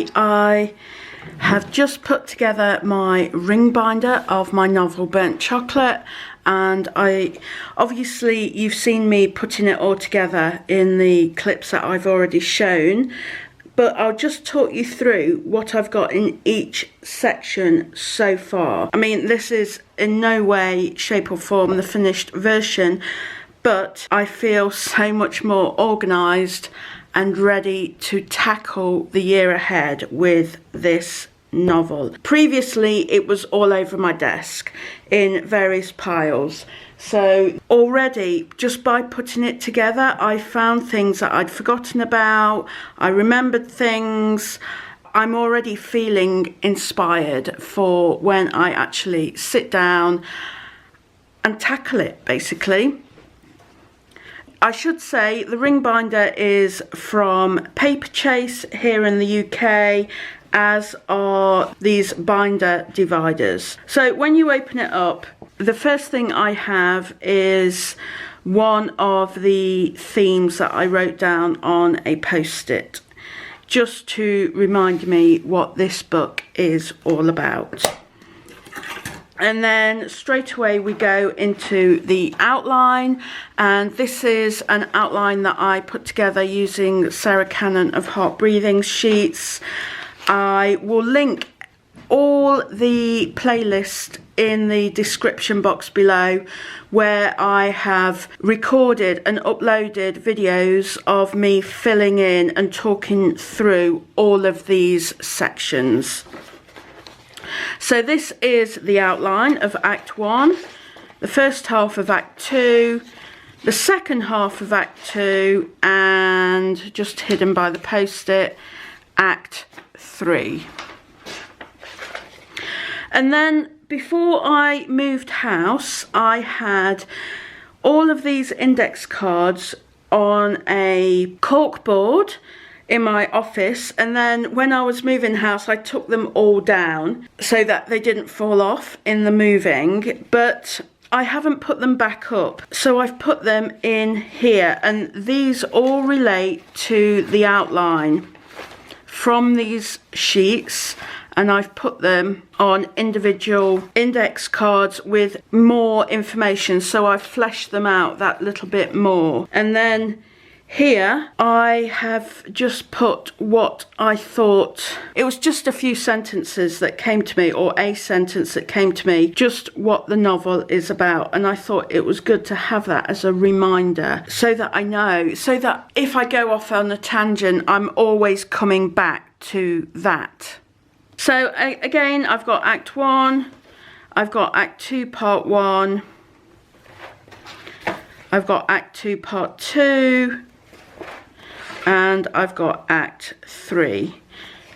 today I have just put together my ring binder of my novel Burnt Chocolate, and obviously you've seen me putting it all together in the clips that I've already shown, but I'll just talk you through what I've got in each section so far. I mean, this is in no way, shape or form the finished version, but I feel so much more organised and ready to tackle the year ahead with this novel. Previously, it was all over my desk in various piles. So already, just by putting it together, I found things that I'd forgotten about. I remembered things. I'm already feeling inspired for when I actually sit down and tackle it, basically. I should say the ring binder is from Paper Chase here in the UK, as are these binder dividers. So when you open it up, the first thing I have is one of the themes that I wrote down on a post-it, just to remind me what this book is all about. And then straight away we go into the outline, and this is an outline that I put together using Sarah Cannon of Heart Breathing sheets. I will link all the playlist in the description box below, where I have recorded and uploaded videos of me filling in and talking through all of these sections. So this is the outline of Act 1, the first half of Act 2, the second half of Act 2, and just hidden by the post-it, Act 3. And then before I moved house, I had all of these index cards on a cork board in my office, and then when I was moving house I took them all down so that they didn't fall off in the moving, but I haven't put them back up, so I've put them in here, and these all relate to the outline from these sheets, and I've put them on individual index cards with more information, so I've fleshed them out that little bit more. And then here I have just put what I thought, it was just a few sentences that came to me, or a sentence that came to me, just what the novel is about, and I thought it was good to have that as a reminder, so that I know, so that if I go off on a tangent I'm always coming back to that. So again, I've got Act 1, I've got Act 2 Part 1, I've got Act 2 Part 2, and I've got Act 3,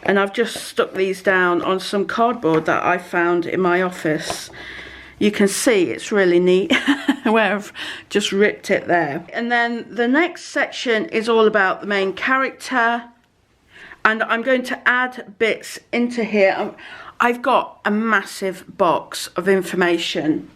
and I've just stuck these down on some cardboard that I found in my office. You can see it's really neat where I've just ripped it there. And then the next section is all about the main character, and I'm going to add bits into here. I've got a massive box of information.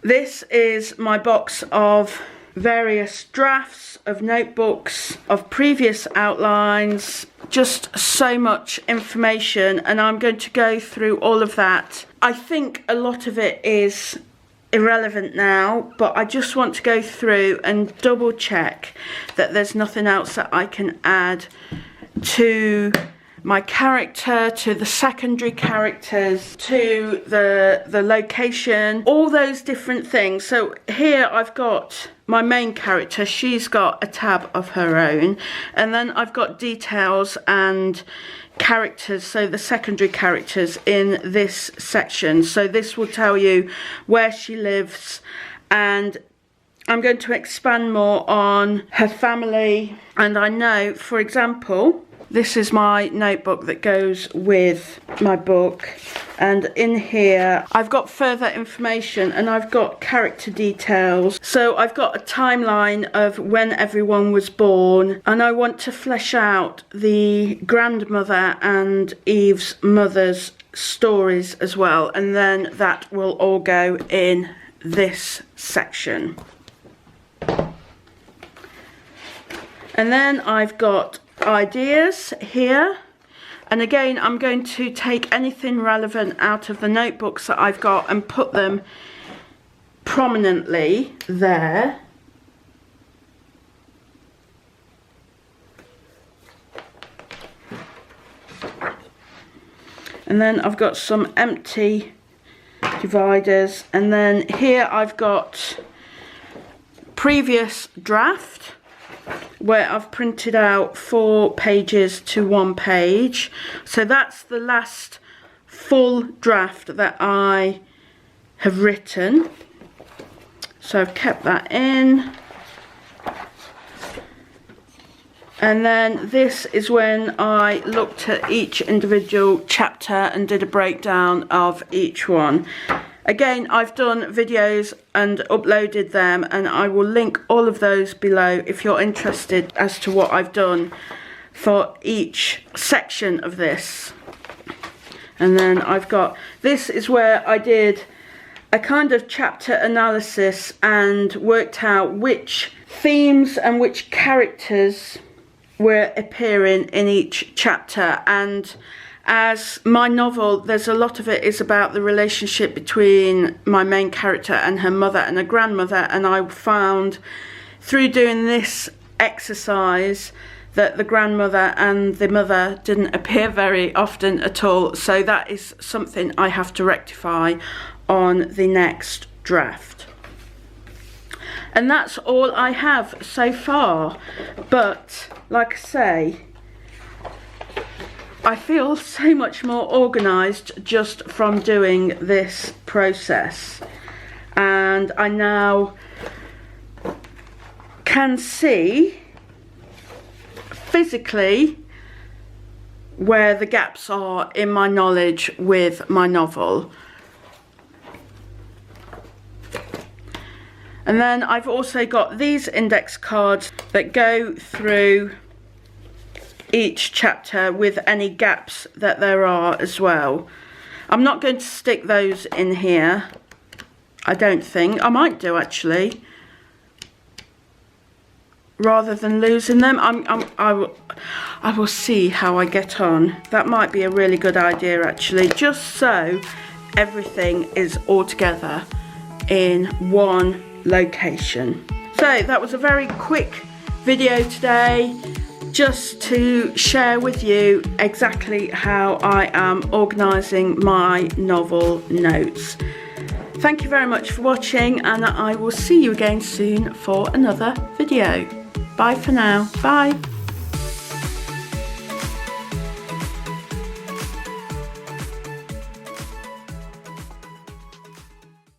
This is my box of various drafts of notebooks, of previous outlines, just so much information, and I'm going to go through all of that. I think a lot of it is irrelevant now, but I just want to go through and double check that there's nothing else that I can add to my character, to the secondary characters, to the location, all those different things. So here I've got my main character, she's got a tab of her own, and then I've got details and characters, so the secondary characters in this section. So this will tell you where she lives, and I'm going to expand more on her family. And I know, for example, this is my notebook that goes with my book, and in here I've got further information and I've got character details. So I've got a timeline of when everyone was born, and I want to flesh out the grandmother and Eve's mother's stories as well, and then that will all go in this section. And then I've got ideas here. And again, I'm going to take anything relevant out of the notebooks that I've got and put them prominently there. And then I've got some empty dividers, and then here I've got previous draft where I've printed out 4 pages to 1 page. So that's the last full draft that I have written. So I've kept that in. And then this is when I looked at each individual chapter and did a breakdown of each one. Again, I've done videos and uploaded them, and I will link all of those below if you're interested as to what I've done for each section of this. And then I've got, this is where I did a kind of chapter analysis and worked out which themes and which characters were appearing in each chapter. And as my novel, there's a lot of it is about the relationship between my main character and her mother and her grandmother, and I found through doing this exercise that the grandmother and the mother didn't appear very often at all, so that is something I have to rectify on the next draft. And that's all I have so far, but like I say, I feel so much more organised just from doing this process, and I now can see physically where the gaps are in my knowledge with my novel. And then I've also got these index cards that go through each chapter with any gaps that there are as well. I'm not going to stick those in here, I don't think. I might do actually, rather than losing them. I will see how I get on. That might be a really good idea actually, just so everything is all together in one location. So that was a very quick video today, just to share with you exactly how I am organising my novel notes. Thank you very much for watching, and I will see you again soon for another video. Bye for now. Bye.